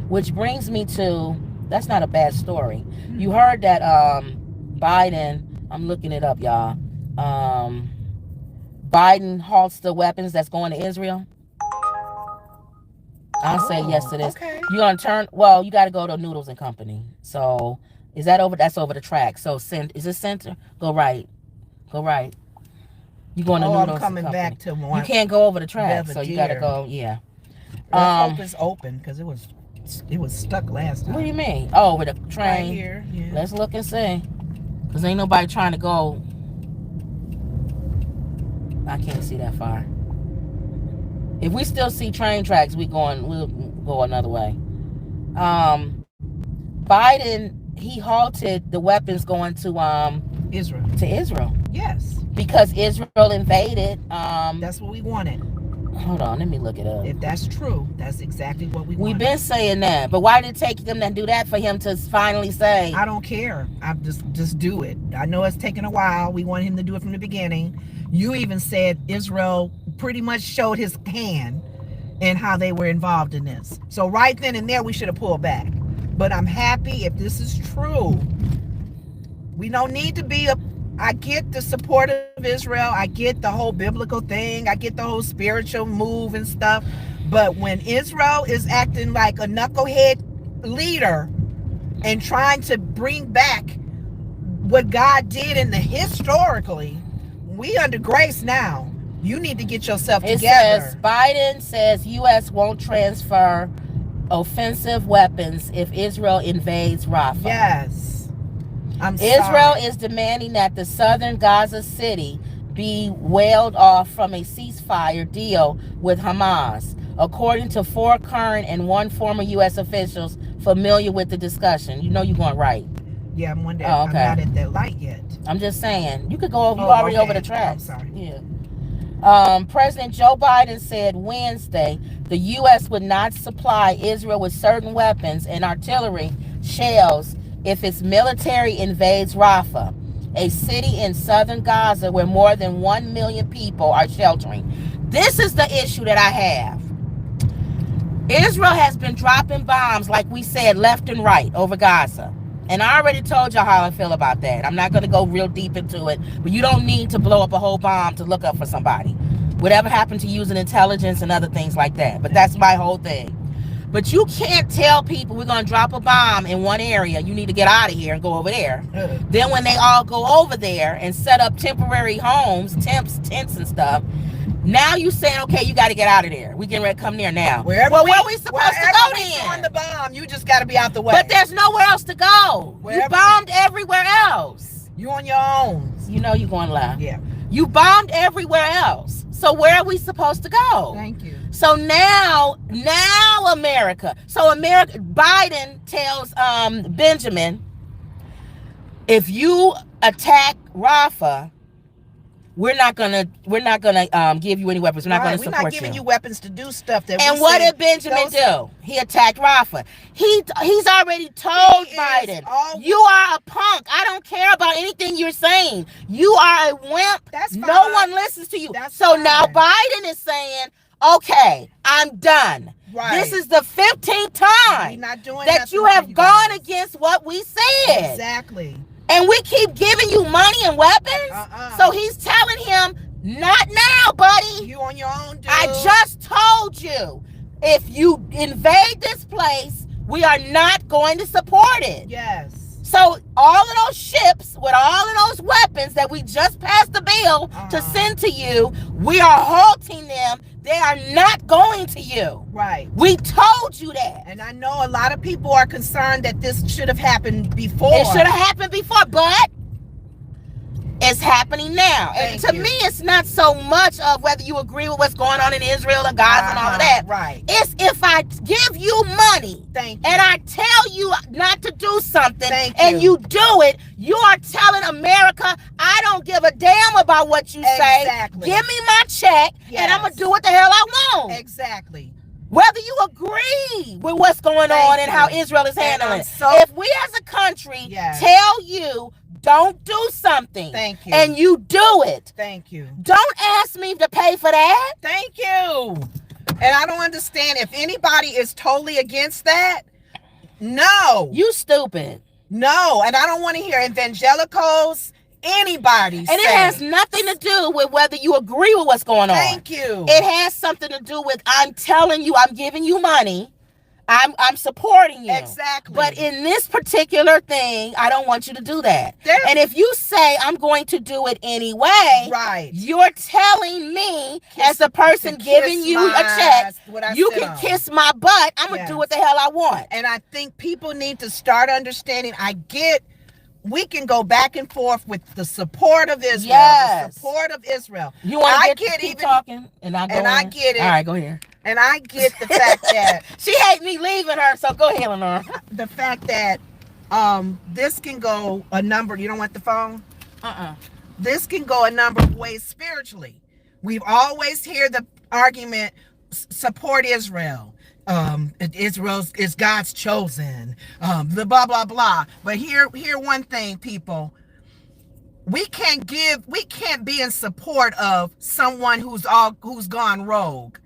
Which brings me to, that's not a bad story. You heard that Biden, I'm looking it up, y'all. Biden halts the weapons that's going to Israel. I'll say yes to this. Okay. You're gonna turn. Well, you got to go to Noodles and Company. So is that over? That's over the track. So is this center? Go right. Go right. You going to Oh, I'm Noodles and coming Company? back to You one. can't go over the track, so you got to Belvedere. go. Yeah. Let's hope it's open because it was stuck last time. What do you mean? Oh, with a train. Right here. Yeah. Let's look and see. Cause ain't nobody trying to go. I can't see that far. If we still see train tracks, we'll go another way. Biden, he halted the weapons going to Israel. Yes. Because Israel invaded. That's what we wanted. Hold on, let me look it up. If that's true, that's exactly what we wanted. We've been saying that, but why did it take them to do that for him to finally say? I don't care. I just do it. I know it's taken a while. We wanted him to do it from the beginning. You even said Israel pretty much showed his hand in how they were involved in this. So right then and there, we should have pulled back. But I'm happy if this is true. We don't need to be I get the support of Israel. I get the whole biblical thing. I get the whole spiritual move and stuff. But when Israel is acting like a knucklehead leader and trying to bring back what God did in the historically, we under grace now. You need to get yourself together. It says Biden says U.S. won't transfer offensive weapons if Israel invades Rafah. Yes. Israel is demanding that the southern Gaza city be whaled off from a ceasefire deal with Hamas, according to 4 current and 1 former U.S. officials familiar with the discussion. You know you're going right. Yeah, I'm wondering. Oh, okay. I'm not at that light yet. I'm just saying. You could go over. You already over the track. I'm sorry. Yeah. President Joe Biden said Wednesday the U.S. would not supply Israel with certain weapons and artillery shells if its military invades Rafah, a city in southern Gaza where more than 1 million people are sheltering. This is the issue that I have. Israel has been dropping bombs, like we said, left and right over Gaza. And I already told y'all how I feel about that. I'm not going to go real deep into it, but you don't need to blow up a whole bomb to look up for somebody. Whatever happened to using intelligence and other things like that. But that's my whole thing. But you can't tell people we're going to drop a bomb in one area. You need to get out of here and go over there. Then when they all go over there and set up temporary homes, tents and stuff, now you saying, okay, you got to get out of there. We getting ready to come near now. Where we supposed to go then? On the bomb, you just got to be out the way. But there's nowhere else to go. You bombed everywhere else. You on your own. You know you're going live. Yeah. You bombed everywhere else. So where are we supposed to go? Thank you. So now America. Biden tells Benjamin, if you attack Rafah, we're not gonna give you any weapons. We're not gonna support you. We're not giving you weapons to do stuff that. And what did Benjamin do? He attacked Rafah. He's already told Biden, you are a punk. I don't care about anything you're saying. You are a wimp. That's fine. No one listens to you. So now Biden is saying, okay, I'm done. Right. This is the 15th time that you have gone against what we said. Exactly. And we keep giving you money and weapons. So he's telling him, not now, buddy. You on your own, dude. I just told you, if you invade this place, we are not going to support it. Yes. So all of those ships with all of those weapons that we just passed the bill to send to you, we are halting them. They are not going to you. Right. We told you that. And I know a lot of people are concerned that this should have happened before. It should have happened before, but it's happening now. And to me, it's not so much of whether you agree with what's going on in Israel and Gaza and all of that. Right. It's if I give you money and I tell you not to do something and you do it, you are telling America, I don't give a damn about what you say. Give me my check and I'm going to do what the hell I want. Exactly. Whether you agree with what's going on and how Israel is handling it. If we as a country tell you, don't do something. Thank you. And you do it. Thank you. Don't ask me to pay for that. Thank you. And I don't understand if anybody is totally against that. No. You stupid. No, and I don't want to hear evangelicals, anybody And it has nothing to do with whether you agree with what's going on. Thank you. It has something to do with, I'm telling you, I'm giving you money. I'm supporting you. Exactly. But in this particular thing, I don't want you to do that. And if you say I'm going to do it anyway, right, you're telling me as the person giving you a check, you can kiss my butt. I'm going to do what the hell I want. And I think people need to start understanding. We can go back and forth with the support of Israel. Yes. The support of Israel. You want to keep talking? And I get it. All right, go ahead. And I get the fact that she hates me leaving her, so go ahead, Lenora. The fact that this can go a number. You don't want the phone? This can go a number of ways spiritually. We've always heard the argument, support Israel. Israel is God's chosen. The blah blah blah. But hear one thing, people. We can't be in support of someone who's gone rogue.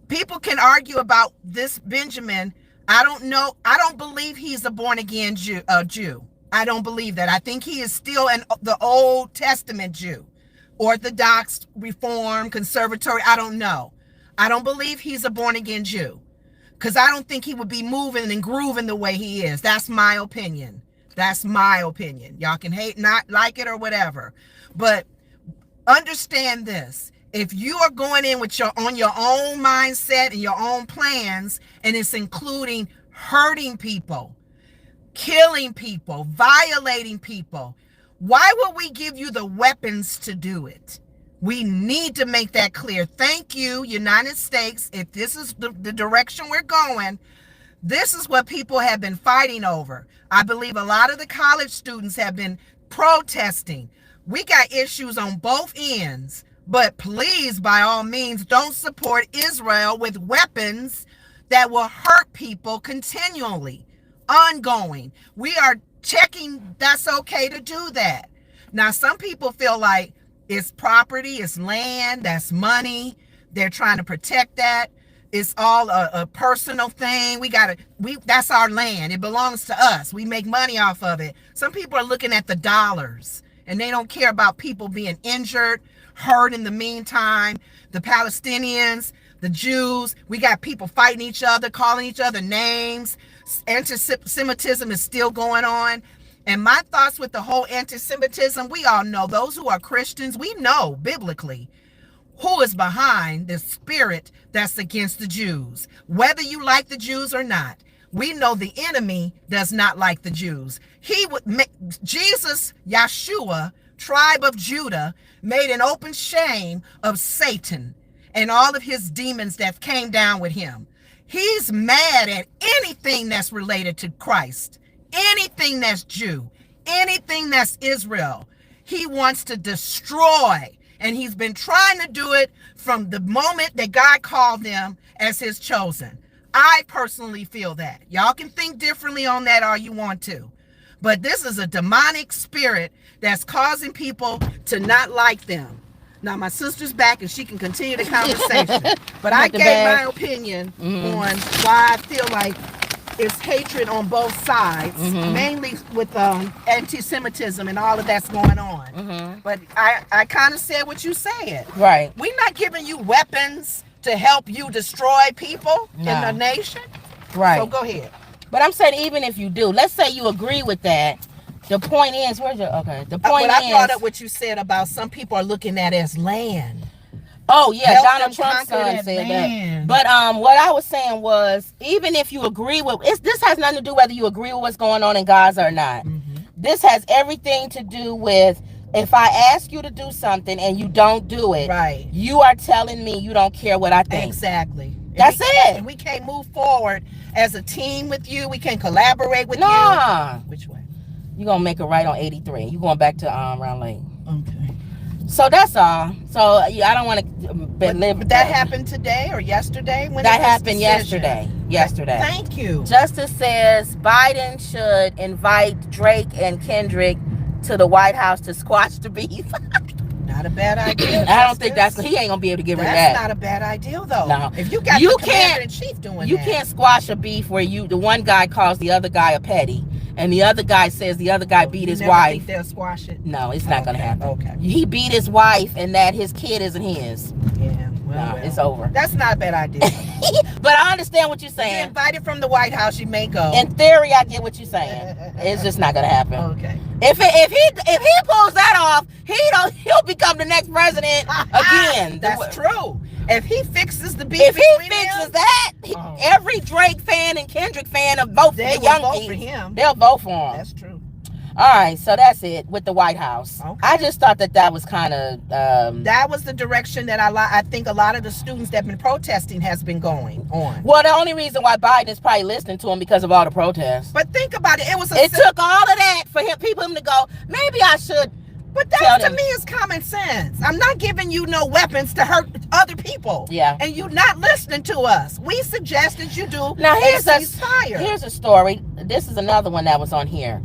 People can argue about this Benjamin. I don't know. I don't believe he's a born again Jew. I don't believe that. I think he is still the Old Testament Jew, Orthodox, Reform, Conservatory. I don't know. I don't believe he's a born again Jew, because I don't think he would be moving and grooving the way he is. That's my opinion. Y'all can hate, not like it or whatever, but understand this. If you are going in with your own mindset and your own plans, and it's including hurting people, killing people, violating people, why would we give you the weapons to do it? We need to make that clear. Thank you, United States. If this is the direction we're going, this is what people have been fighting over. I believe a lot of the college students have been protesting. We got issues on both ends. But please, by all means, don't support Israel with weapons that will hurt people continually, ongoing. We are checking that's okay to do that. Now, some people feel like it's property, it's land, that's money. They're trying to protect that. It's all a personal thing. That's our land. It belongs to us. We make money off of it. Some people are looking at the dollars, and they don't care about people being injured, hurt in the meantime. The Palestinians, the Jews, we got people fighting each other, calling each other names. Anti-Semitism is still going on. And my thoughts with the whole anti-Semitism, we all know, those who are Christians, we know biblically who is behind the spirit that's against the Jews. Whether you like the Jews or not, we know the enemy does not like the Jews. Jesus, Yeshua, tribe of Judah, made an open shame of Satan and all of his demons that came down with him. He's mad at anything that's related to Christ, anything that's Jew, anything that's Israel. He wants to destroy, and he's been trying to do it from the moment that God called them as his chosen. I personally feel that. Y'all can think differently on that all you want to. But this is a demonic spirit that's causing people to not like them. Now, my sister's back and she can continue the conversation. But I gave my opinion on why I feel like it's hatred on both sides, mainly with anti-Semitism and all of that's going on. But I kind of said what you said. Right. We're not giving you weapons to help you destroy people in the nation. Right. So go ahead. But I'm saying, even if you do, let's say you agree with that. The point is, the point I brought up what you said about some people are looking at it as land. Oh yeah, Donald Trump's son said that. But what I was saying was, even if you agree with this has nothing to do whether you agree with what's going on in Gaza or not. This has everything to do with, if I ask you to do something and you don't do it, right, you are telling me you don't care what I think. Exactly. That's it. And we can't move forward as a team with you. We can't collaborate with you. Which way? You're going to make a right on 83. You're going back to Round Lake. Okay. So that's all. So I don't want to live. But that happened today or yesterday? When that happened yesterday. Thank you. Justice says Biden should invite Drake and Kendrick to the White House to squash the beef. Not a bad idea. I don't think he ain't gonna be able to get rid of that. That's not a bad idea though. No. If you got the commander-in-chief doing that. You can't squash a beef where the one guy calls the other guy a petty, and the other guy says the other guy beat his wife. Think they'll squash it? No, it's not gonna happen. Okay. He beat his wife, and that his kid isn't his. Yeah. Well, it's over. That's not a bad idea. But I understand what you're saying. You're invited from the White House, you may go. In theory, I get what you're saying. It's just not gonna happen. Okay. If he pulls that off, he'll become the next president again. That's true. If he fixes the beef, every Drake fan and Kendrick fan of both the young people, they'll vote for him. That's true. All right, so that's it with the White House. Okay. I just thought that was kind of that was the direction that I think a lot of the students that have been protesting has been going on. Well, the only reason why Biden is probably listening to him because of all the protests. But think about it. It took all of that for people to go, maybe I should. But that to me is common sense. I'm not giving you no weapons to hurt other people. Yeah. And you're not listening to us. We suggested you do now a ceasefire. Here's a story. This is another one that was on here.